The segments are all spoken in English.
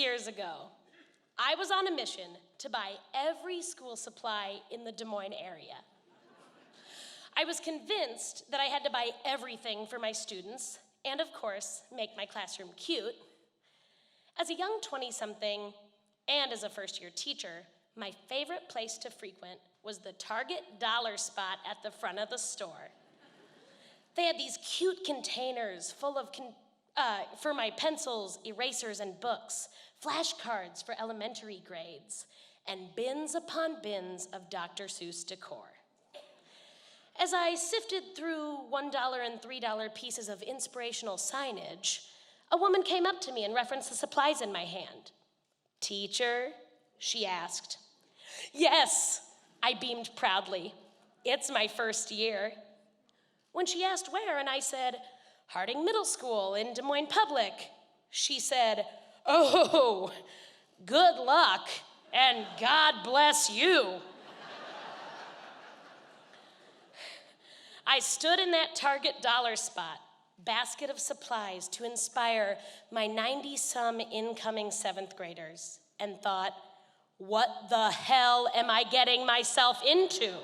years ago, I was on a mission to buy every school supply in the Des Moines area. I was convinced that I had to buy everything for my students and, of course, make my classroom cute. As a young 20-something and as a first-year teacher, my favorite place to frequent was the Target dollar spot at the front of the store. They had these cute containers full of for my pencils, erasers, and books, flashcards for elementary grades, and bins upon bins of Dr. Seuss decor. As I sifted through $1 and $3 pieces of inspirational signage, a woman came up to me and referenced the supplies in my hand. "Teacher?" she asked. "Yes," I beamed proudly. "It's my first year." When she asked where, and I said, "Harding Middle School in Des Moines Public," she said, "Oh, good luck, and God bless you." I stood in that Target dollar spot, basket of supplies to inspire my 90-some incoming 7th graders, and thought, what the hell am I getting myself into?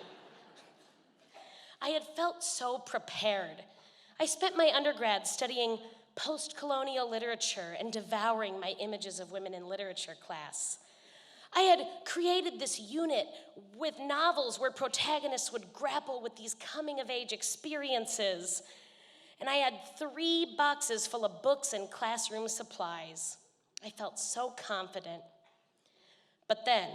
I had felt so prepared. I spent my undergrad studying post-colonial literature and devouring my images of women in literature class. I had created this unit with novels where protagonists would grapple with these coming-of-age experiences. And I had 3 boxes full of books and classroom supplies. I felt so confident. But then,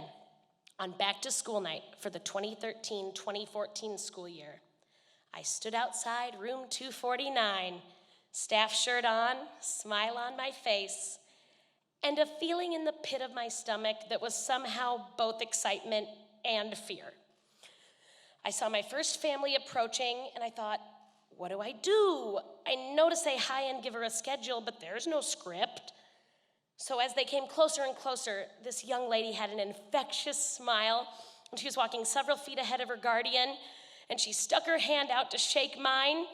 on back-to-school night for the 2013-2014 school year, I stood outside room 249, staff shirt on, smile on my face, and a feeling in the pit of my stomach that was somehow both excitement and fear. I saw my first family approaching, and I thought, what do I do? I know to say hi and give her a schedule, but there's no script. So as they came closer and closer, this young lady had an infectious smile, and she was walking several feet ahead of her guardian, and she stuck her hand out to shake mine.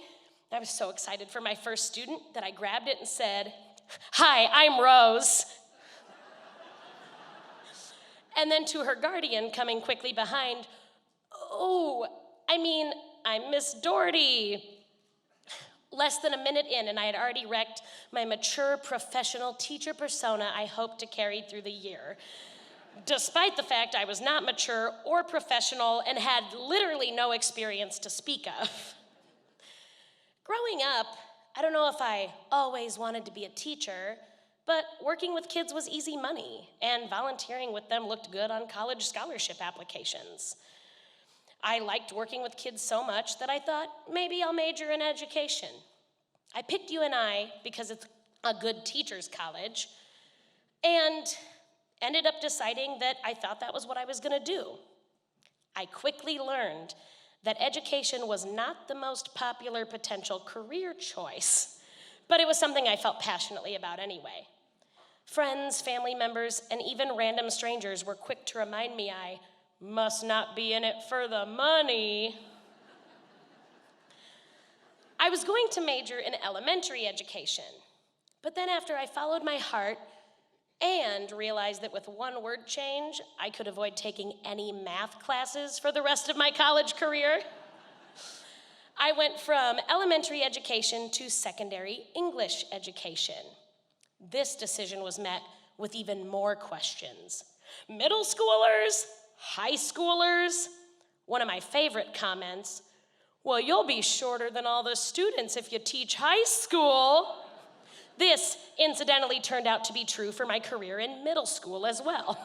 I was so excited for my first student that I grabbed it and said, "Hi, I'm Rose." And then to her guardian, coming quickly behind, "Oh, I'm Miss Doherty." Less than a minute in, and I had already wrecked my mature professional teacher persona I hoped to carry through the year, despite the fact I was not mature or professional and had literally no experience to speak of. Growing up, I don't know if I always wanted to be a teacher, but working with kids was easy money, and volunteering with them looked good on college scholarship applications. I liked working with kids so much that I thought, maybe I'll major in education. I picked UNI because it's a good teacher's college, and ended up deciding that I thought that was what I was gonna do. I quickly learned that education was not the most popular potential career choice, but it was something I felt passionately about anyway. Friends, family members, and even random strangers were quick to remind me I must not be in it for the money. I was going to major in elementary education, but then after I followed my heart and realized that with one word change, I could avoid taking any math classes for the rest of my college career, I went from elementary education to secondary English education. This decision was met with even more questions. Middle schoolers? High schoolers? One of my favorite comments, "Well, you'll be shorter than all the students if you teach high school." This, incidentally, turned out to be true for my career in middle school as well.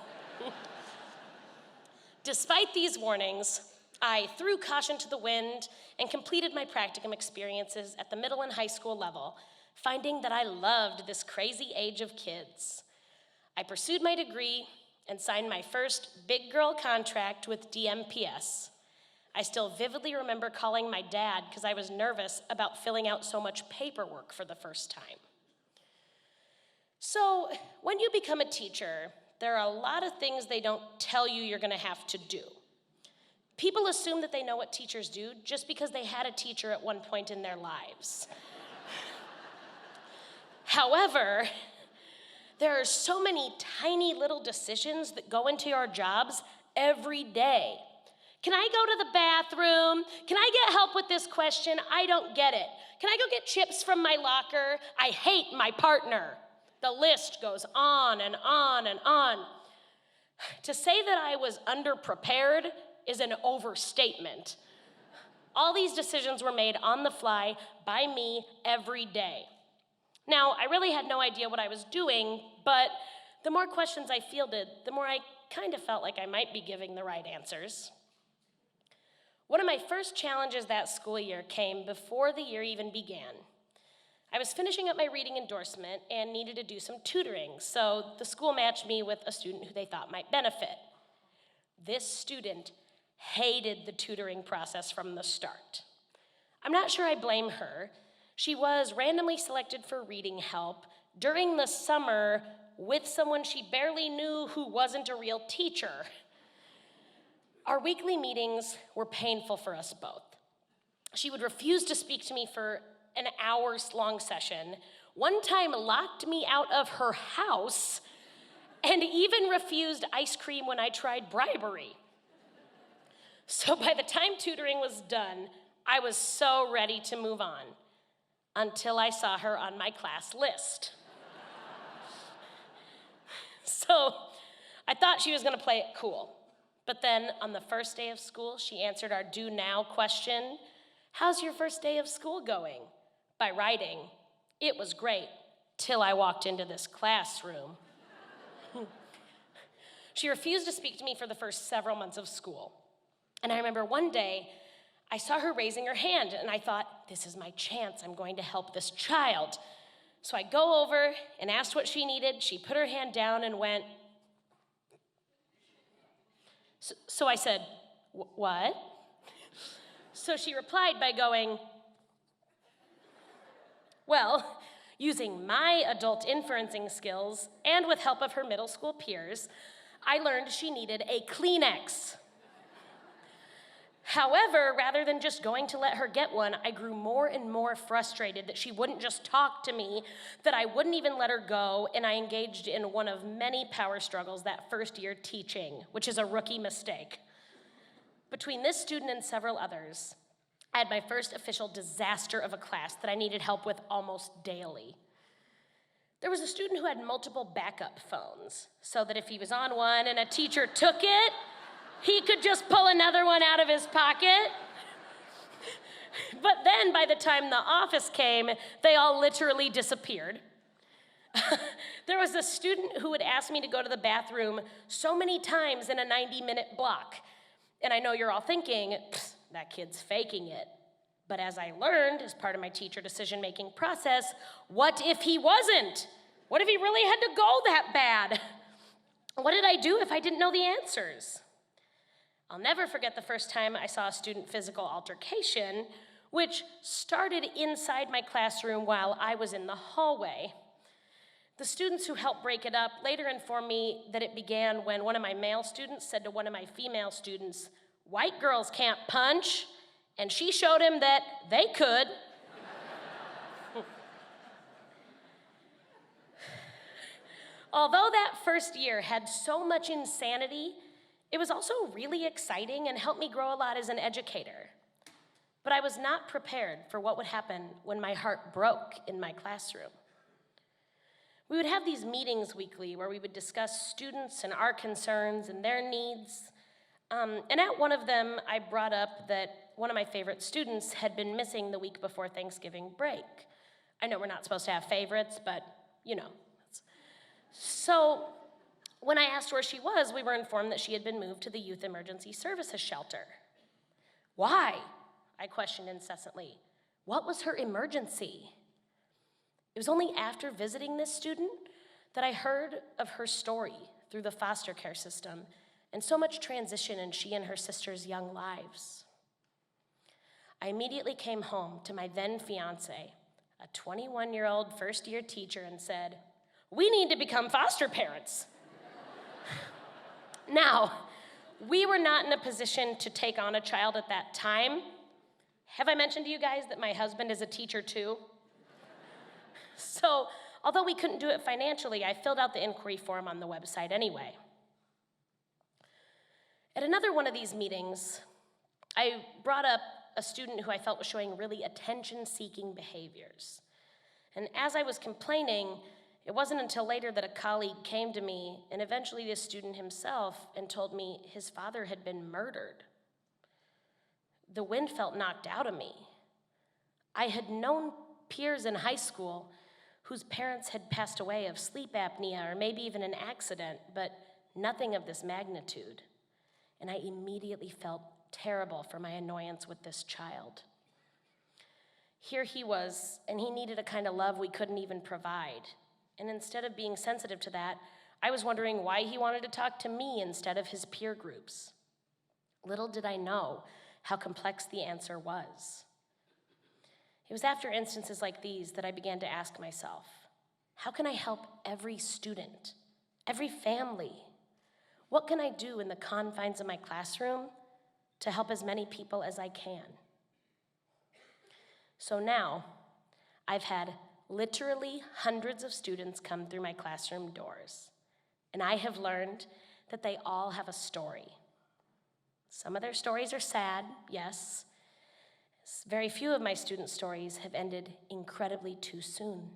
Despite these warnings, I threw caution to the wind and completed my practicum experiences at the middle and high school level, finding that I loved this crazy age of kids. I pursued my degree and signed my first big girl contract with DMPS. I still vividly remember calling my dad because I was nervous about filling out so much paperwork for the first time. So, when you become a teacher, there are a lot of things they don't tell you you're gonna have to do. People assume that they know what teachers do just because they had a teacher at one point in their lives. However, There are so many tiny little decisions that go into your jobs every day. Can I go to the bathroom? Can I get help with this question? I don't get it. Can I go get chips from my locker? I hate my partner. The list goes on and on and on. To say that I was underprepared is an overstatement. All these decisions were made on the fly by me every day. Now, I really had no idea what I was doing, but the more questions I fielded, the more I kind of felt like I might be giving the right answers. One of my first challenges that school year came before the year even began. I was finishing up my reading endorsement and needed to do some tutoring, so the school matched me with a student who they thought might benefit. This student hated the tutoring process from the start. I'm not sure I blame her. She was randomly selected for reading help during the summer with someone she barely knew who wasn't a real teacher. Our weekly meetings were painful for us both. She would refuse to speak to me for an hour-long session, one time locked me out of her house, and even refused ice cream when I tried bribery. So by the time tutoring was done, I was so ready to move on, until I saw her on my class list. So I thought she was gonna play it cool. But then on the first day of school, she answered our do now question, "How's your first day of school going?" by writing, "It was great, till I walked into this classroom." She refused to speak to me for the first several months of school. And I remember one day, I saw her raising her hand, and I thought, this is my chance, I'm going to help this child. So I go over and asked what she needed. She put her hand down and went. So I said, "What?" So she replied by going, well, using my adult inferencing skills and with help of her middle school peers, I learned she needed a Kleenex. However, rather than just going to let her get one, I grew more and more frustrated that she wouldn't just talk to me, that I wouldn't even let her go, and I engaged in one of many power struggles that first year teaching, which is a rookie mistake. Between this student and several others, I had my first official disaster of a class that I needed help with almost daily. There was a student who had multiple backup phones, so that if he was on one and a teacher took it, he could just pull another one out of his pocket. But then by the time the office came, they all literally disappeared. There was a student who would ask me to go to the bathroom so many times in a 90-minute block. And I know you're all thinking, that kid's faking it. But as I learned as part of my teacher decision-making process, what if he wasn't? What if he really had to go that bad? What did I do if I didn't know the answers? I'll never forget the first time I saw a student physical altercation, which started inside my classroom while I was in the hallway. The students who helped break it up later informed me that it began when one of my male students said to one of my female students, "White girls can't punch," and she showed him that they could. Although that first year had so much insanity, it was also really exciting and helped me grow a lot as an educator. But I was not prepared for what would happen when my heart broke in my classroom. We would have these meetings weekly where we would discuss students and our concerns and their needs. And at one of them, I brought up that one of my favorite students had been missing the week before Thanksgiving break. I know we're not supposed to have favorites, but you know. So when I asked where she was, we were informed that she had been moved to the Youth Emergency Services Shelter. Why? I questioned incessantly. What was her emergency? It was only after visiting this student that I heard of her story through the foster care system and so much transition in she and her sister's young lives. I immediately came home to my then fiance, a 21-year-old first-year teacher, and said, "We need to become foster parents." Now, we were not in a position to take on a child at that time. Have I mentioned to you guys that my husband is a teacher too? So Although we couldn't do it financially, I filled out the inquiry form on the website anyway. At another one of these meetings, I brought up a student who I felt was showing really attention-seeking behaviors. And as I was complaining, it wasn't until later that a colleague came to me, and eventually this student himself, and told me his father had been murdered. The wind felt knocked out of me. I had known peers in high school whose parents had passed away of sleep apnea or maybe even an accident, but nothing of this magnitude. And I immediately felt terrible for my annoyance with this child. Here he was, and he needed a kind of love we couldn't even provide. And instead of being sensitive to that, I was wondering why he wanted to talk to me instead of his peer groups. Little did I know how complex the answer was. It was after instances like these that I began to ask myself, how can I help every student, every family? What can I do in the confines of my classroom to help as many people as I can? So now, I've had literally hundreds of students come through my classroom doors, and I have learned that they all have a story. Some of their stories are sad, yes. Very few of my student stories have ended incredibly too soon.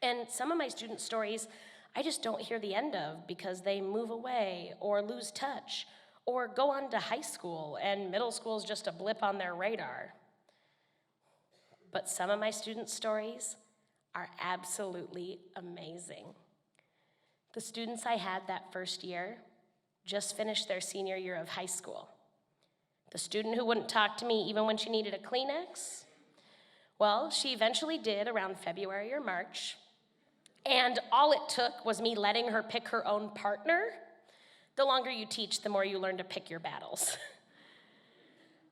And some of my student stories I just don't hear the end of because they move away or lose touch or go on to high school and middle school is just a blip on their radar. But some of my student stories are absolutely amazing. The students I had that first year just finished their senior year of high school. The student who wouldn't talk to me even when she needed a Kleenex, well, she eventually did around February or March, and all it took was me letting her pick her own partner. The longer you teach, the more you learn to pick your battles.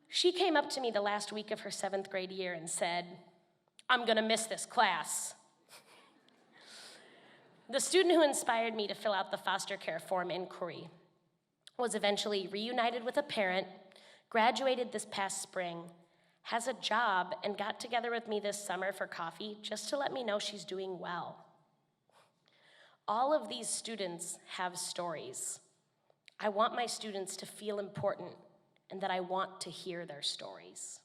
She came up to me the last week of her 7th grade year and said, "I'm gonna miss this class." The student who inspired me to fill out the foster care form inquiry was eventually reunited with a parent, graduated this past spring, has a job, and got together with me this summer for coffee just to let me know she's doing well. All of these students have stories. I want my students to feel important and that I want to hear their stories.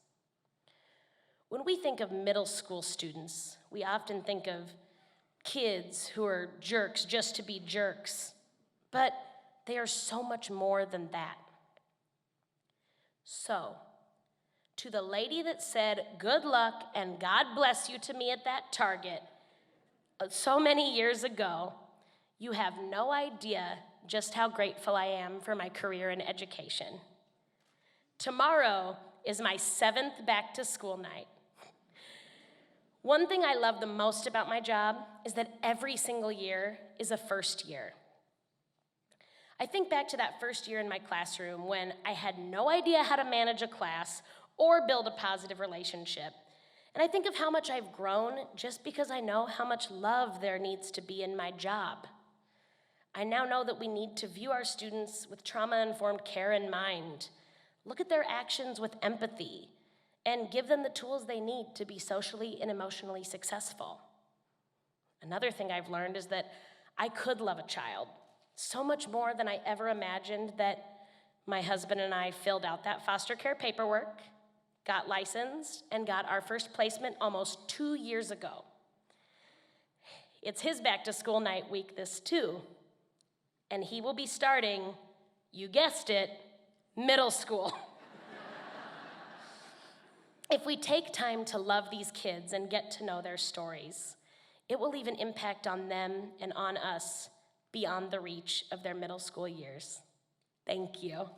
When we think of middle school students, we often think of kids who are jerks just to be jerks, but they are so much more than that. So, to the lady that said, "Good luck and God bless you" to me at that Target so many years ago, you have no idea just how grateful I am for my career in education. Tomorrow is my 7th back to school night. One thing I love the most about my job is that every single year is a first year. I think back to that first year in my classroom when I had no idea how to manage a class or build a positive relationship. And I think of how much I've grown just because I know how much love there needs to be in my job. I now know that we need to view our students with trauma-informed care in mind, look at their actions with empathy, and give them the tools they need to be socially and emotionally successful. Another thing I've learned is that I could love a child so much more than I ever imagined, that my husband and I filled out that foster care paperwork, got licensed, and got our first placement almost 2 years ago. It's his back to school night week this too, and he will be starting, you guessed it, middle school. If we take time to love these kids and get to know their stories, it will leave an impact on them and on us beyond the reach of their middle school years. Thank you.